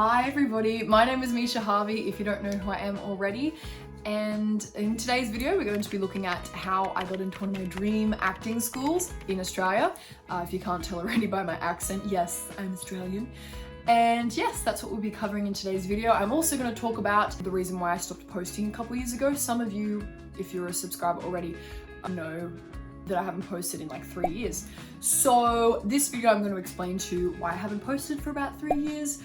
Hi everybody, my name is Misha Harvey, if you don't know who I am already. And in today's video, we're going to be looking at how I got into one of my dream acting schools in Australia. If you can't tell already by my accent, yes, I'm Australian. And yes, that's what we'll be covering in today's video. I'm also going to talk about the reason why I stopped posting a couple years ago. Some of you, if you're a subscriber already, know that I haven't posted in like 3 years. So this video I'm going to explain to you why I haven't posted for about 3 years.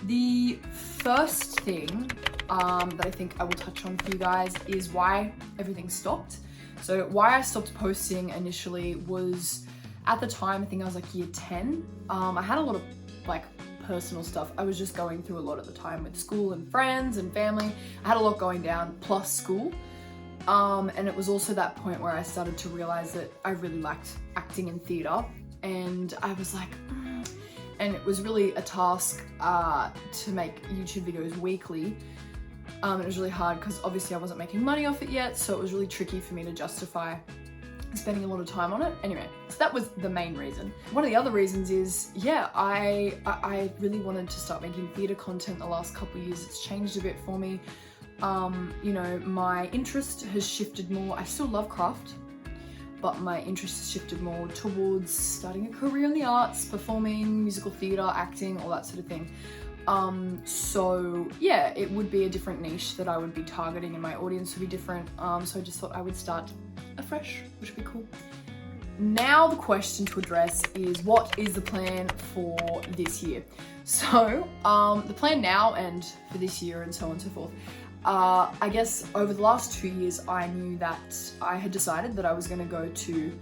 The first thing that I think I will touch on for you guys is why everything stopped. So why I stopped posting initially was, at the time, I think I was like year 10. I had a lot of like personal stuff. I was just going through a lot at the time with school and friends and family. I had a lot going down, plus school. And it was also that point where I started to realize that I really liked acting in theatre, and I was like, and it was really a task to make YouTube videos weekly. It was really hard because obviously I wasn't making money off it yet, so it was really tricky for me to justify spending a lot of time on it. Anyway, so that was the main reason. One of the other reasons is, yeah, I really wanted to start making theatre content the last couple of years. It's changed a bit for me. You know, my interest has shifted more. I still love craft, but my interest has shifted more towards starting a career in the arts, performing, musical theatre, acting, all that sort of thing. So yeah, it would be a different niche that I would be targeting, and my audience would be different. So I just thought I would start afresh, which would be cool. Now the question to address is, what is the plan for this year? So the plan now and for this year and so on and so forth. I guess over the last 2 years, I knew that I had decided that I was going to go to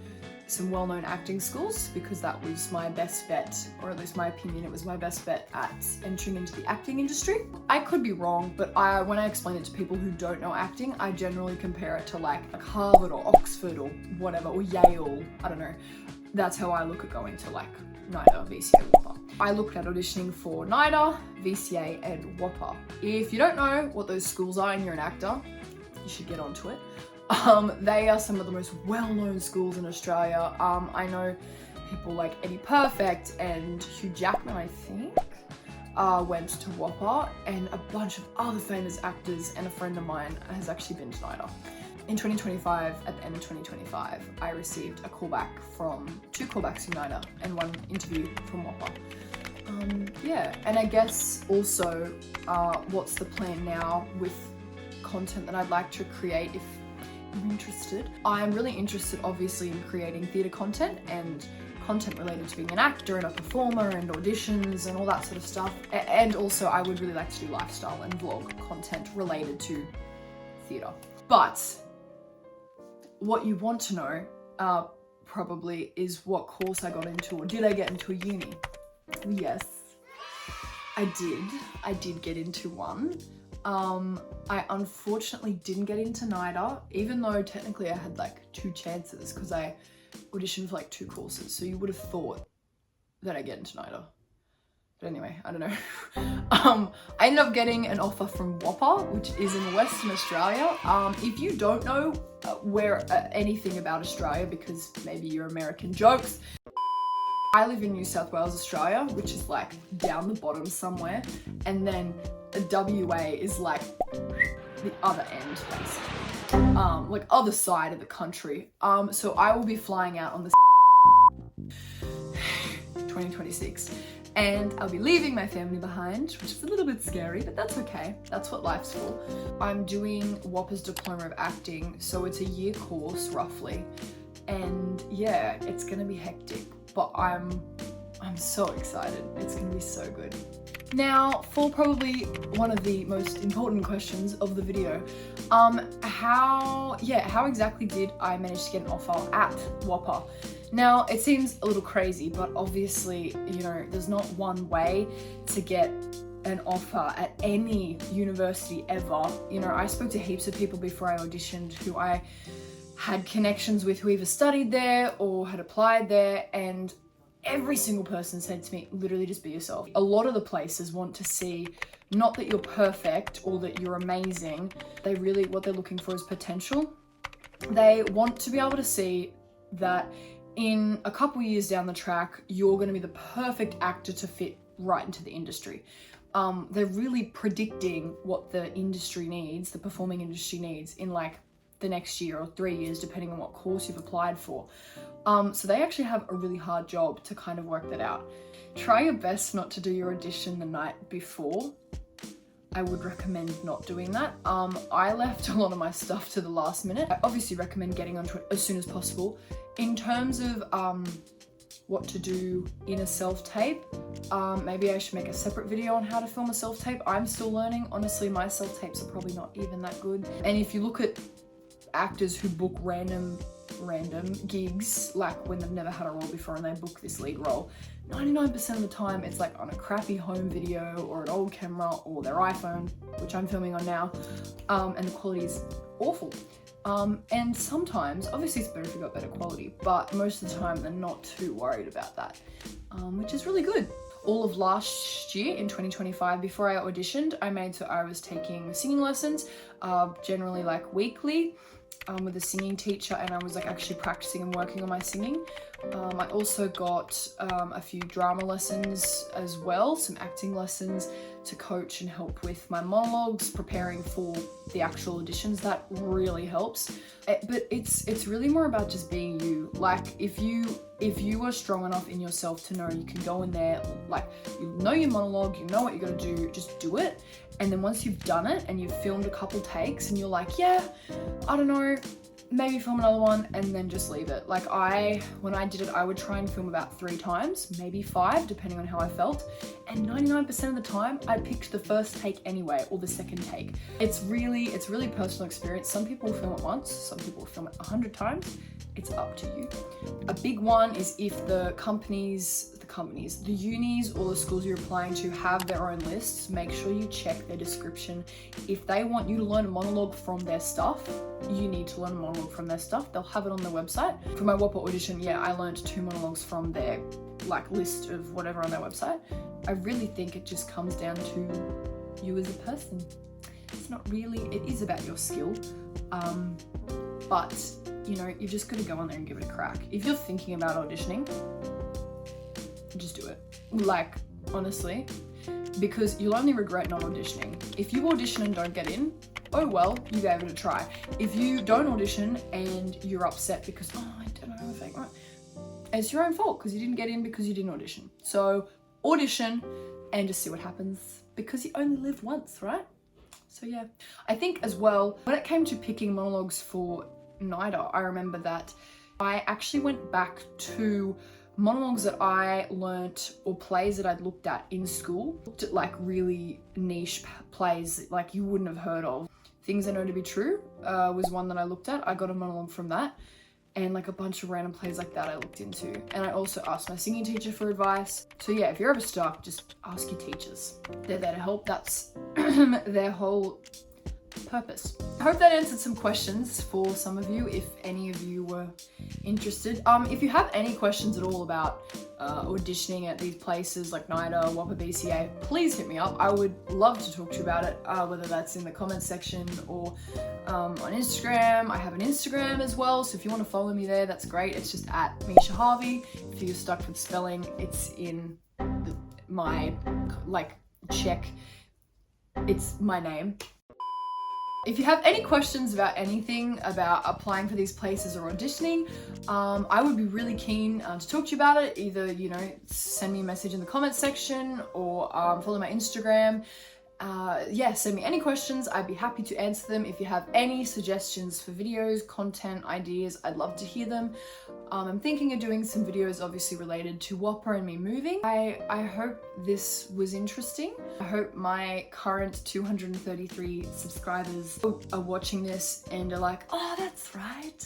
some well-known acting schools because that was my best bet, or at least my opinion, it was my best bet at entering into the acting industry. I could be wrong, but when I explain it to people who don't know acting, I generally compare it to like Harvard or Oxford or whatever, or Yale, I don't know. That's how I look at going to like NIDA, VCA, WAAPA. I looked at auditioning for NIDA, VCA and WAAPA. If you don't know what those schools are and you're an actor, you should get onto it. They are some of the most well-known schools in Australia. I know people like Eddie Perfect and Hugh Jackman, I think, went to WAAPA, and a bunch of other famous actors, and a friend of mine has actually been to NIDA. In 2025, at the end of 2025, I received a callback from 2 callbacks from NIDA and 1 interview from WAAPA. Yeah, and I guess also what's the plan now with content that I'd like to create if you're interested. I'm really interested obviously in creating theatre content and content related to being an actor and a performer and auditions and all that sort of stuff. And also I would really like to do lifestyle and vlog content related to theatre. But what you want to know probably is what course I got into, or did I get into a uni? Yes, I did. I did get into one. I unfortunately didn't get into NIDA, even though technically I had like 2 chances because I auditioned for like 2 courses. So you would have thought that I'd get into NIDA. But anyway, I don't know. I ended up getting an offer from WAAPA, which is in Western Australia. If you don't know anything about Australia, because maybe you're American jokes, I live in New South Wales, Australia, which is like down the bottom somewhere, and then WA is like the other end, basically, like other side of the country. So I will be flying out on the 2026, and I'll be leaving my family behind, which is a little bit scary, but that's okay. That's what life's for. I'm doing WAAPA's Diploma of Acting, so it's a year course roughly, and yeah, it's gonna be hectic. But I'm so excited. It's gonna be so good. Now, for probably one of the most important questions of the video, how exactly did I manage to get an offer at WAAPA? Now, it seems a little crazy, but obviously, you know, there's not one way to get an offer at any university ever. You know, I spoke to heaps of people before I auditioned who I had connections with who either studied there or had applied there, and every single person said to me, literally just be yourself. A lot of the places want to see not that you're perfect or that you're amazing. What they're looking for is potential. They want to be able to see that in a couple years down the track, you're going to be the perfect actor to fit right into the industry. they're really predicting what the industry needs, the performing industry needs in like the next year or 3 years, depending on what course you've applied for. So they actually have a really hard job to kind of work that out. Try your best not to do your audition the night before. I would recommend not doing that. I left a lot of my stuff to the last minute. I obviously recommend getting onto it as soon as possible. In terms of what to do in a self-tape, maybe I should make a separate video on how to film a self-tape. I'm still learning. Honestly, my self-tapes are probably not even that good. And if you look at actors who book random gigs, like when they've never had a role before and they book this lead role, 99% of the time it's like on a crappy home video or an old camera or their iPhone, which I'm filming on now, and the quality is awful. And sometimes, obviously it's better if you've got better quality, but most of the time they're not too worried about that, which is really good. All of last year in 2025, before I auditioned, I made so I was taking singing lessons, generally like weekly, with a singing teacher, and I was like actually practicing and working on my singing. I also got a few drama lessons as well, some acting lessons to coach and help with my monologues, preparing for the actual auditions. That really helps. But it's really more about just being you. Like if you are strong enough in yourself to know you can go in there, like you know your monologue, you know what you're gonna do, just do it. And then once you've done it and you've filmed a couple takes and you're like, yeah, I don't know, maybe film another one, and then just leave it. Like when I did it, I would try and film about 3 times, maybe 5, depending on how I felt. And 99% of the time, I picked the first take anyway, or the second take. It's really personal experience. Some people film it once, some people film it 100 times. It's up to you. A big one is if the the unis or the schools you're applying to have their own lists, make sure you check their description. If they want you to learn a monologue from their stuff, you need to learn a monologue from their stuff. They'll have it on their website. For my WAAPA audition, yeah, I learned 2 monologues from their like list of whatever on their website. I really think it just comes down to you as a person. It's not really, it is about your skill, but you know, you just gotta go on there and give it a crack. If you're thinking about auditioning, just do it. Like, honestly, because you'll only regret not auditioning. If you audition and don't get in, oh well, you gave it a try. If you don't audition and you're upset because, oh, I don't know if I got, it's your own fault because you didn't get in because you didn't audition. So audition and just see what happens, because you only live once, right? So yeah, I think as well, when it came to picking monologues for NIDA, I remember that I actually went back to monologues that I learnt or plays that I'd looked at in school. Looked at like really niche plays like you wouldn't have heard of. Things I Know to Be True was one that I looked at. I got a monologue from that, and like a bunch of random plays like that I looked into. And I also asked my singing teacher for advice. So yeah, if you're ever stuck, just ask your teachers. They're there to help. That's their whole purpose. I hope that answered some questions for some of you, if any of you were interested. If you have any questions at all about auditioning at these places like NIDA, WAAPA, BCA, please hit me up. I would love to talk to you about it, whether that's in the comments section or on Instagram. I have an Instagram as well, so if you want to follow me there, that's great. It's just at Meisha Harvey. If you're stuck with spelling, it's in my check. It's my name. If you have any questions about anything about applying for these places or auditioning, I would be really keen to talk to you about it. Either, you know, send me a message in the comments section or follow my Instagram. Yeah, send me any questions. I'd be happy to answer them. If you have any suggestions for videos, content, ideas, I'd love to hear them. I'm thinking of doing some videos obviously related to WAAPA and me moving. I hope this was interesting. I hope my current 233 subscribers are watching this and are like, oh, that's right,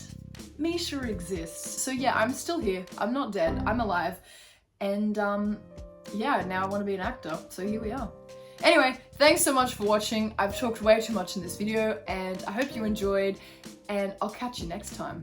Meisha exists. So yeah, I'm still here. I'm not dead. I'm alive. And yeah, now I want to be an actor. So here we are. Anyway, thanks so much for watching. I've talked way too much in this video and I hope you enjoyed, and I'll catch you next time.